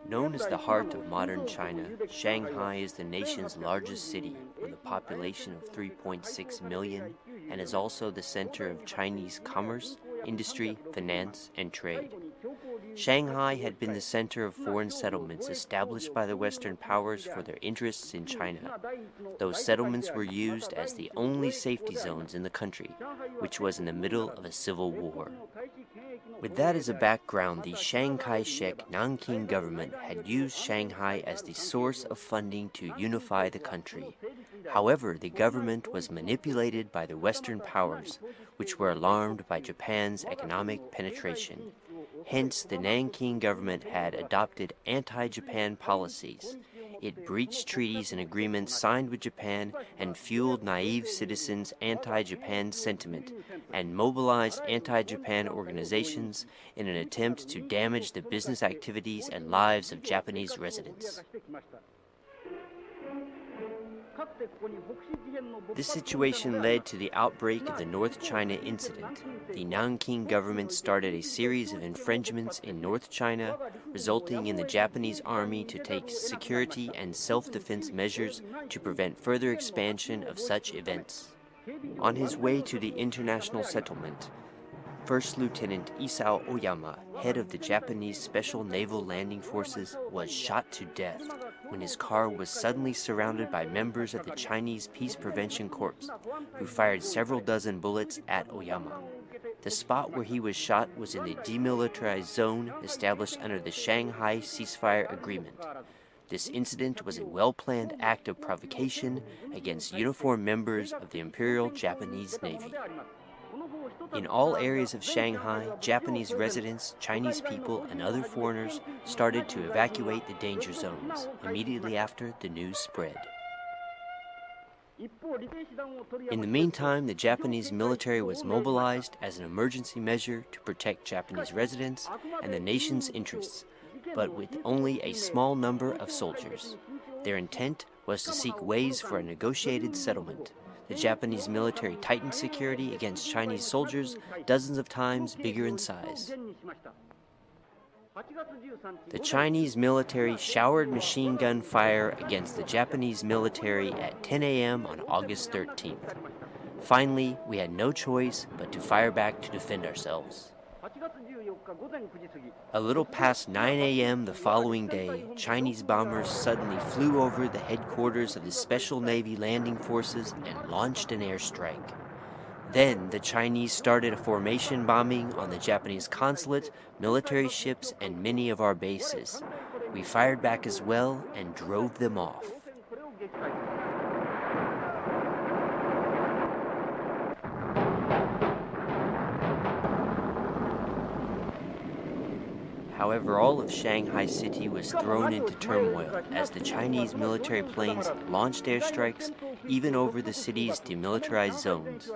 Known as the heart of modern China, Shanghai is the nation's largest city with a population of 3.6 million and is also the center of Chinese commerce, industry, finance, and trade. Shanghai had been the center of foreign settlements established by the Western powers for their interests in China. Those settlements were used as the only safety zones in the country, which was in the middle of a civil war. With that as a background, the Chiang Kai-shek Nanking government had used Shanghai as the source of funding to unify the country. However, the government was manipulated by the Western powers, which were alarmed by Japan's economic penetration. Hence, the Nanking government had adopted anti-Japan policies. It breached treaties and agreements signed with Japan and fueled naive citizens' anti-Japan sentiment and mobilized anti-Japan organizations in an attempt to damage the business activities and lives of Japanese residents. This situation led to the outbreak of the North China Incident. The Nanking government started a series of infringements in North China, resulting in the Japanese army to take security and self-defense measures to prevent further expansion of such events. On his way to the international settlement, First Lieutenant Isao Ōyama, head of the Japanese Special Naval Landing Forces, was shot to death when his car was suddenly surrounded by members of the Chinese Peace Prevention Corps, who fired several dozen bullets at Ōyama. The spot where he was shot was in the demilitarized zone established under the Shanghai Ceasefire Agreement. This incident was a well-planned act of provocation against uniformed members of the Imperial Japanese Navy. In all areas of Shanghai, Japanese residents, Chinese people, and other foreigners started to evacuate the danger zones immediately after the news spread. In the meantime, the Japanese military was mobilized as an emergency measure to protect Japanese residents and the nation's interests, but with only a small number of soldiers. Their intent was to seek ways for a negotiated settlement. The Japanese military tightened security against Chinese soldiers dozens of times bigger in size. The Chinese military showered machine gun fire against the Japanese military at 10 a.m. on August 13th. Finally, we had no choice but to fire back to defend ourselves. A little past 9 a.m. the following day, Chinese bombers suddenly flew over the headquarters of the Special Navy Landing Forces and launched an airstrike. Then the Chinese started a formation bombing on the Japanese consulate, military ships, and many of our bases. We fired back as well and drove them off. However, all of Shanghai City was thrown into turmoil as the Chinese military planes launched airstrikes even over the city's demilitarized zones.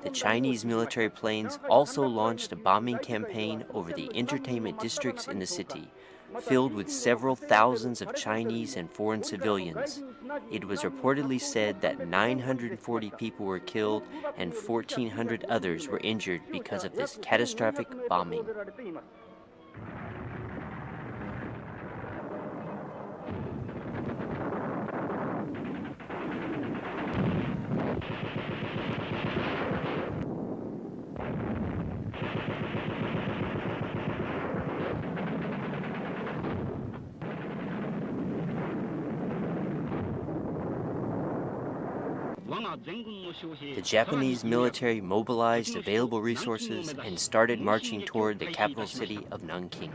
The Chinese military planes also launched a bombing campaign over the entertainment districts in the city, filled with several thousands of Chinese and foreign civilians. It was reportedly said that 940 people were killed and 1,400 others were injured because of this catastrophic bombing. The Japanese military mobilized available resources and started marching toward the capital city of Nanking.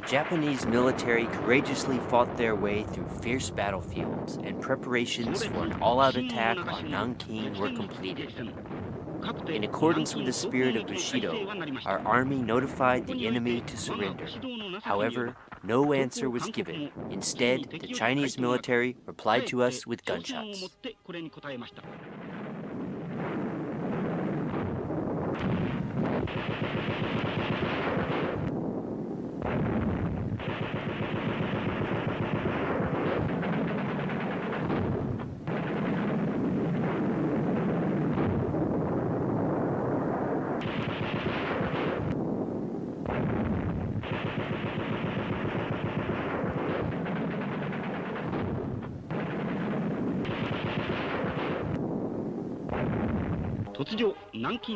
Japanese military courageously fought their way through fierce battlefields, and preparations for an all-out attack on Nanking were completed. In accordance with the spirit of Bushido, our army notified the enemy to surrender. However, no answer was given. Instead, the Chinese military replied to us with gunshots.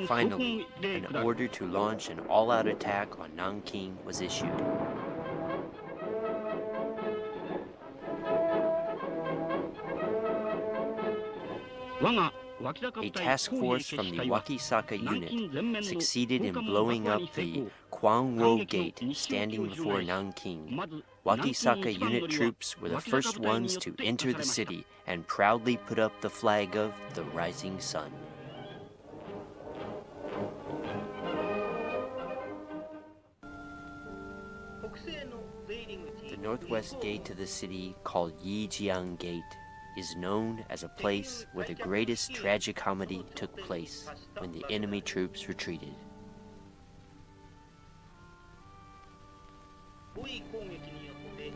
Finally, an order to launch an all-out attack on Nanking was issued. A task force from the Wakisaka unit succeeded in blowing up the Kwangwo Gate standing before Nanking. Wakisaka unit troops were the first ones to enter the city and proudly put up the flag of the rising sun. The northwest gate to the city, called Yijiang Gate, is known as a place where the greatest tragicomedy took place when the enemy troops retreated.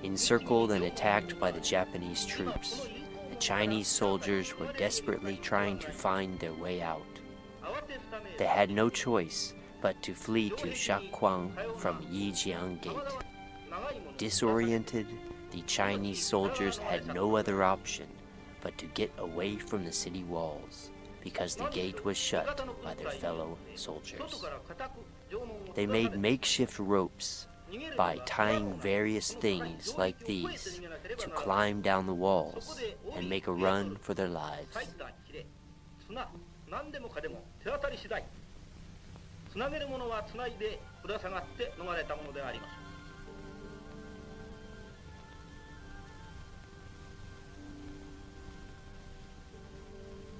Encircled and attacked by the Japanese troops, the Chinese soldiers were desperately trying to find their way out. They had no choice but to flee to Shakwang from Yijiang Gate. Disoriented, the Chinese soldiers had no other option but to get away from the city walls, because the gate was shut by their fellow soldiers. They made makeshift ropes by tying various things like these to climb down the walls and make a run for their lives.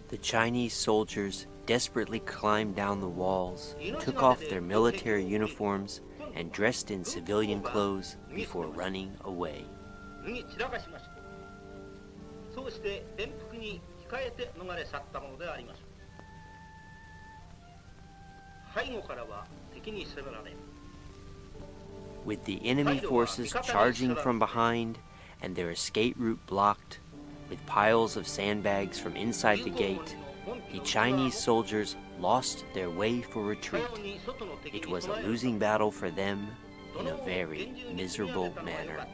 The Chinese soldiers desperately climbed down the walls, took off their military uniforms, and dressed in civilian clothes before running away. With the enemy forces charging from behind and their escape route blocked, with piles of sandbags from inside the gate, the Chinese soldiers lost their way for retreat. It was a losing battle for them in a very miserable manner.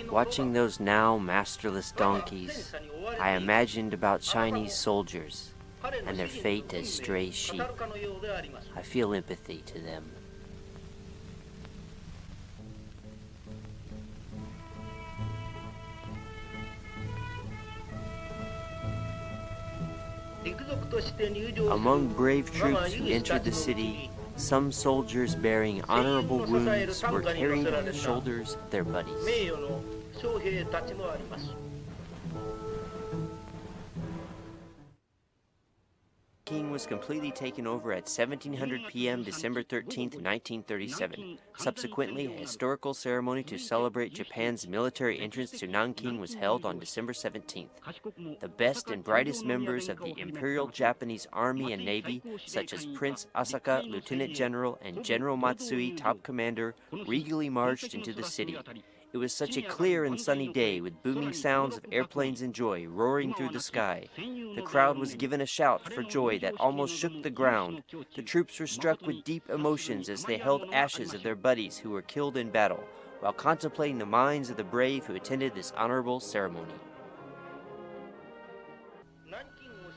Watching those now masterless donkeys, I imagined about Chinese soldiers and their fate as stray sheep. I feel empathy to them. Among brave troops who entered the city, some soldiers bearing honorable wounds were carried on the shoulders of their buddies. Nanking was completely taken over at 1700 p.m. December 13, 1937. Subsequently, a historical ceremony to celebrate Japan's military entrance to Nanking was held on December 17th. The best and brightest members of the Imperial Japanese Army and Navy, such as Prince Asaka, Lieutenant General, and General Matsui, top commander, regally marched into the city. It was such a clear and sunny day, with booming sounds of airplanes and joy roaring through the sky. The crowd was given a shout for joy that almost shook the ground. The troops were struck with deep emotions as they held ashes of their buddies who were killed in battle, while contemplating the minds of the brave who attended this honorable ceremony.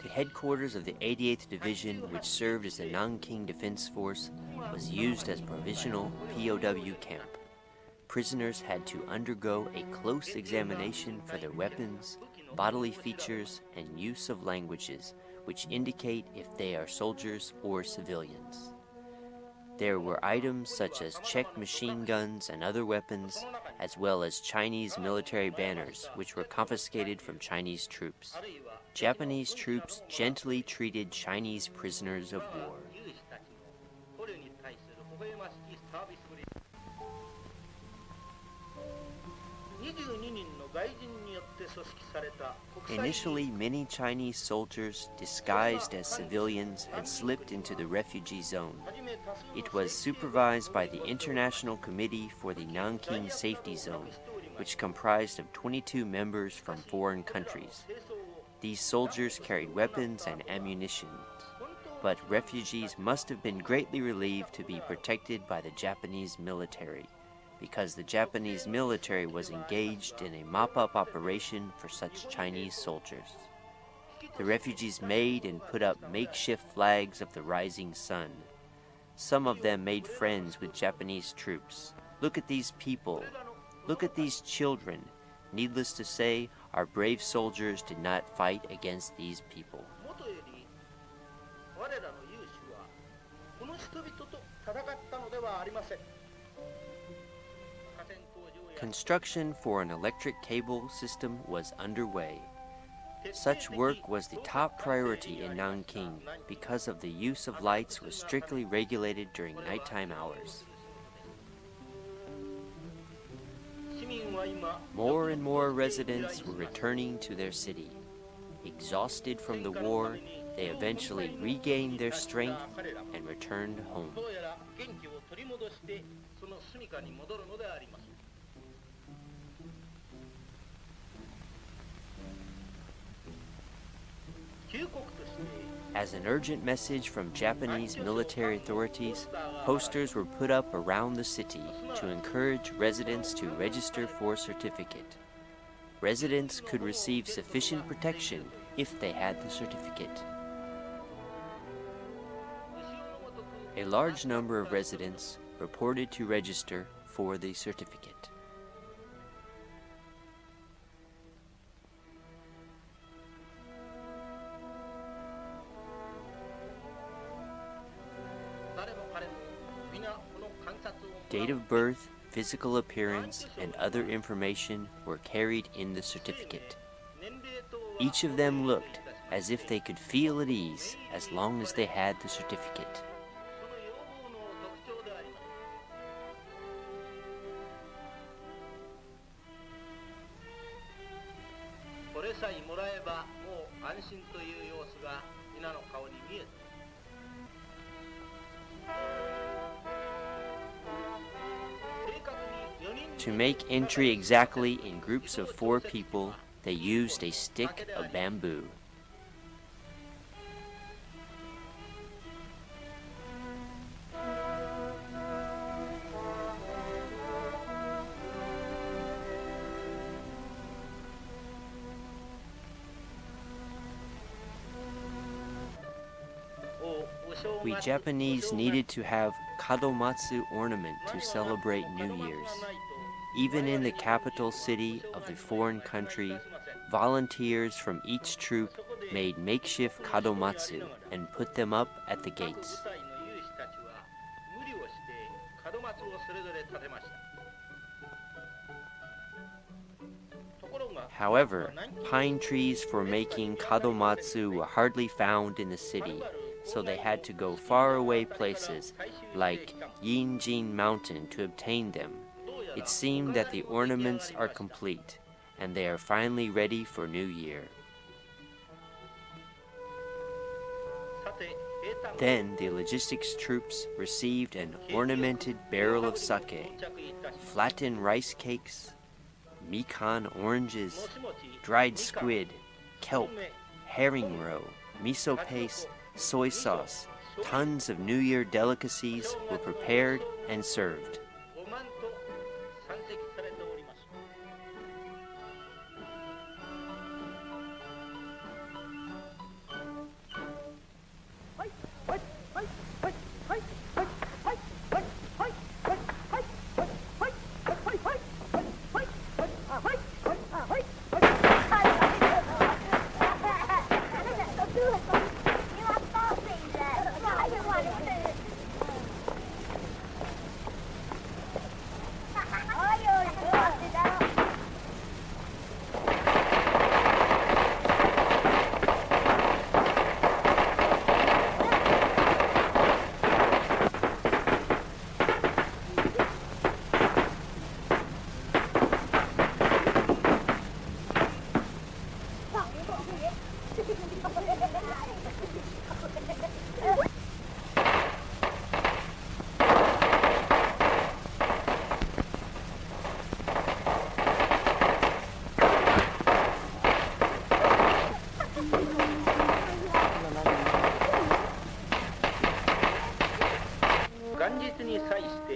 The headquarters of the 88th Division, which served as the Nanking Defense Force, was used as provisional POW camp. Prisoners had to undergo a close examination for their weapons, bodily features, and use of languages, which indicate if they are soldiers or civilians. There were items such as Czech machine guns and other weapons, as well as Chinese military banners, which were confiscated from Chinese troops. Japanese troops gently treated Chinese prisoners of war. Initially, many Chinese soldiers disguised as civilians had slipped into the refugee zone. It was supervised by the International Committee for the Nanking Safety Zone, which comprised of 22 members from foreign countries. These soldiers carried weapons and ammunition, but refugees must have been greatly relieved to be protected by the Japanese military, because the Japanese military was engaged in a mop-up operation for such Chinese soldiers. The refugees made and put up makeshift flags of the rising sun. Some of them made friends with Japanese troops. Look at these people. Look at these children. Needless to say, our brave soldiers did not fight against these people. Construction for an electric cable system was underway. Such work was the top priority in Nanking because of the use of lights was strictly regulated during nighttime hours. More and more residents were returning to their city. Exhausted from the war, they eventually regained their strength and returned home. As an urgent message from Japanese military authorities, posters were put up around the city to encourage residents to register for a certificate. Residents could receive sufficient protection if they had the certificate. A large number of residents reported to register for the certificate. Date of birth, physical appearance, and other information were carried in the certificate. Each of them looked as if they could feel at ease as long as they had the certificate. To make entry exactly in groups of 4 people, they used a stick of bamboo. We Japanese needed to have kadomatsu ornament to celebrate New Year's. Even in the capital city of the foreign country, volunteers from each troop made makeshift kadomatsu and put them up at the gates. However, pine trees for making kadomatsu were hardly found in the city, so they had to go far away places like Yinjin Mountain to obtain them. It seemed that the ornaments are complete, and they are finally ready for New Year. Then the logistics troops received an ornamented barrel of sake, flattened rice cakes, Mikan oranges, dried squid, kelp, herring roe, miso paste, soy sauce. Tons of New Year delicacies were prepared and served.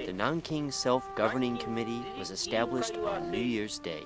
The Nanking Self-Governing Committee was established on New Year's Day.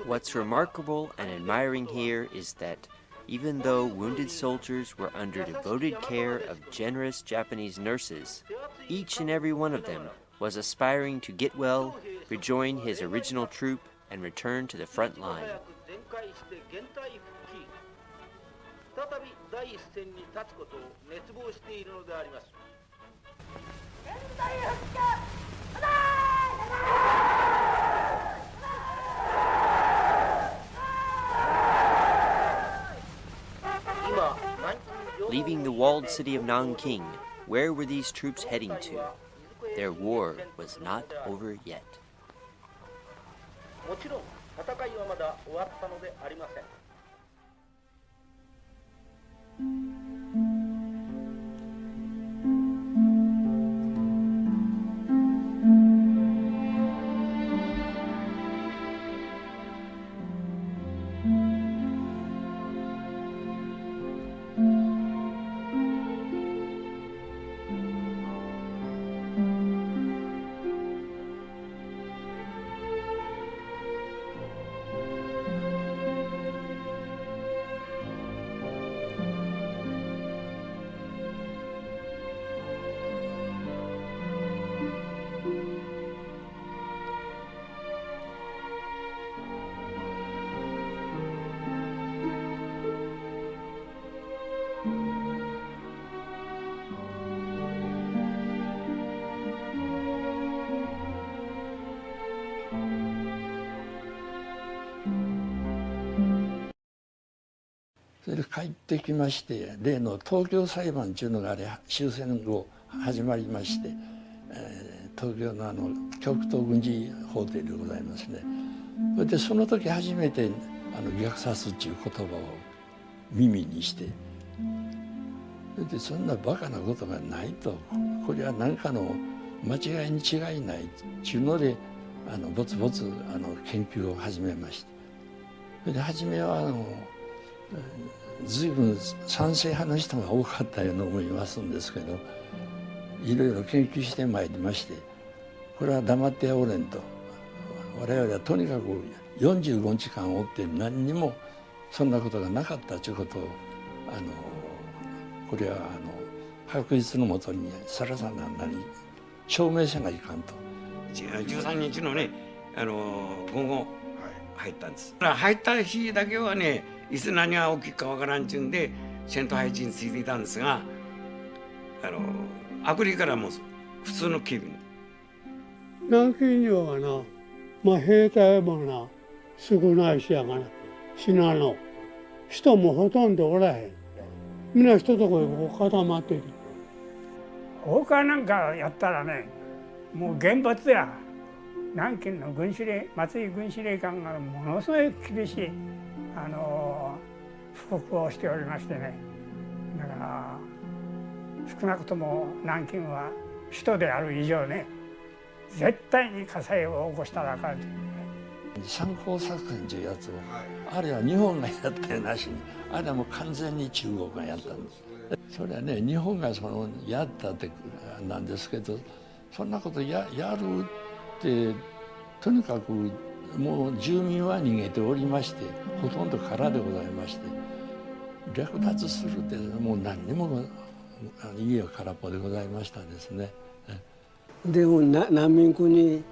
What's remarkable and admiring here is that even though wounded soldiers were under devoted care of generous Japanese nurses, each and every one of them was aspiring to get well, rejoin his original troop, and return to the front line. Leaving the walled city of Nanking, where were these troops heading to? Their war was not over yet.それで帰ってきまして、例の東京裁判というのがあれ終戦後始まりまして、東京の極東軍事法廷でございますね。それでその時初めて虐殺っていう言葉を耳にして、それでそんなバカなことがないと、これは何かの間違いに違いないっていうのでぼつぼつ研究を始めまして、それで初めは随分賛成派の人が多かったように思いますんですけど、いろいろ研究してまいりまして、これは黙っておれんと、我々はとにかく45日間おって何にもそんなことがなかったということをこれは白日のもとにさらさなに証明せないかんと。13日のね午後入ったんです。入った日だけはね、いつ何が起きるかわからんちゅうんで戦闘配置についていたんですが、アクリからも普通の警備。南京城はな、まあ、兵隊もな少ないしやがな、信濃人もほとんどおらへん。みんな一とこに固まってる。放火なんかやったらね、もう厳罰や。南京の松井軍司令官がものすごい厳しい布告をしておりましてね、だから少なくとも南京は首都である以上ね、絶対に火災を起こしたらあかんというね。参考作戦というやつを、あれは日本がやってなしに、あれはもう完全に中国がやったんです。それはね、日本がやったってなんですけど、そんなことやるってとにかくもう住民は逃げておりまして、ほとんど空でございまして、略奪するってもう何にも家は空っぽでございましたですね。でも難民区に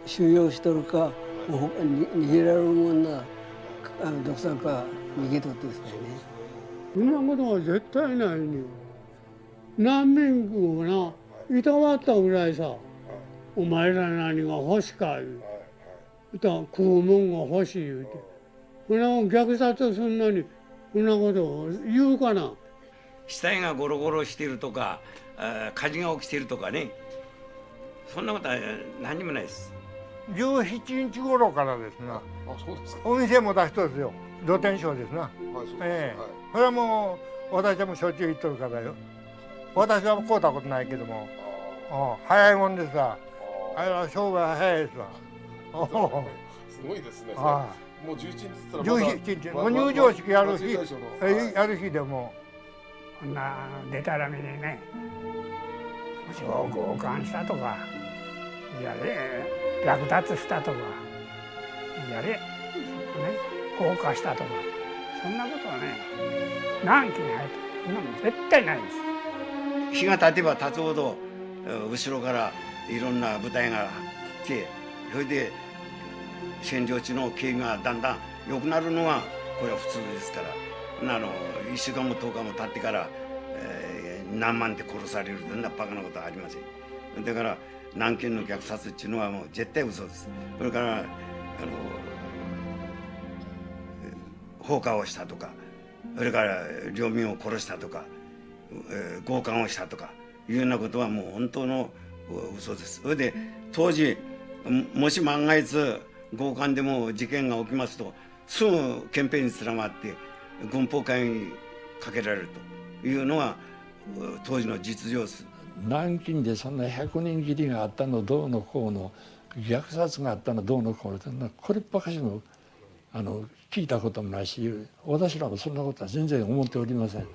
収容しとるか逃げられるもんな独裁か逃げとってですね。そんなことは絶対ないに。難民区をないたわったぐらいさ、お前ら何が欲しか言う。食うもんが欲しい言うて。そんな虐殺すんのにそんなことを言うかな。死体がゴロゴロしているとか、火事が起きているとかね、そんなことは何にもないです。17日頃からですな。あ、そうですか。お店も出しとるんですよ。露天商ですな。はい、そうです。それはもう私はもうしょっちゅう行っとるからよ。私は買うたことないけども、早いもんでさ、あれは商売早いですわ。すごいですね。もう11日って言ったら17日、もう入場式やる日、やる日でも。こんなでたらめにね、強姦したとか、やれ略奪したとか、やれ放火したとか、そんなことはね、南京に入ってそんなもん絶対ないです。日が経てば経つほど後ろからいろんな部隊が来て、それで戦場地の警備がだんだん良くなるのがこれは普通ですから、1週間も10日も経ってから、何万で殺されるというようなバカなことはありません。だから南京の虐殺っていうのはもう絶対嘘です。それから放火をしたとか、それから領民を殺したとか、強姦をしたとかいうようなことはもう本当の嘘です。それで当時もし万が一強姦でも事件が起きますと、すぐ憲兵に連なって軍法会にかけられるというのが当時の実情です。南京でそんな100人斬りがあったのどうのこうの、虐殺があったのどうのこうの、これっぱかしも聞いたこともないし、私らもそんなことは全然思っておりません。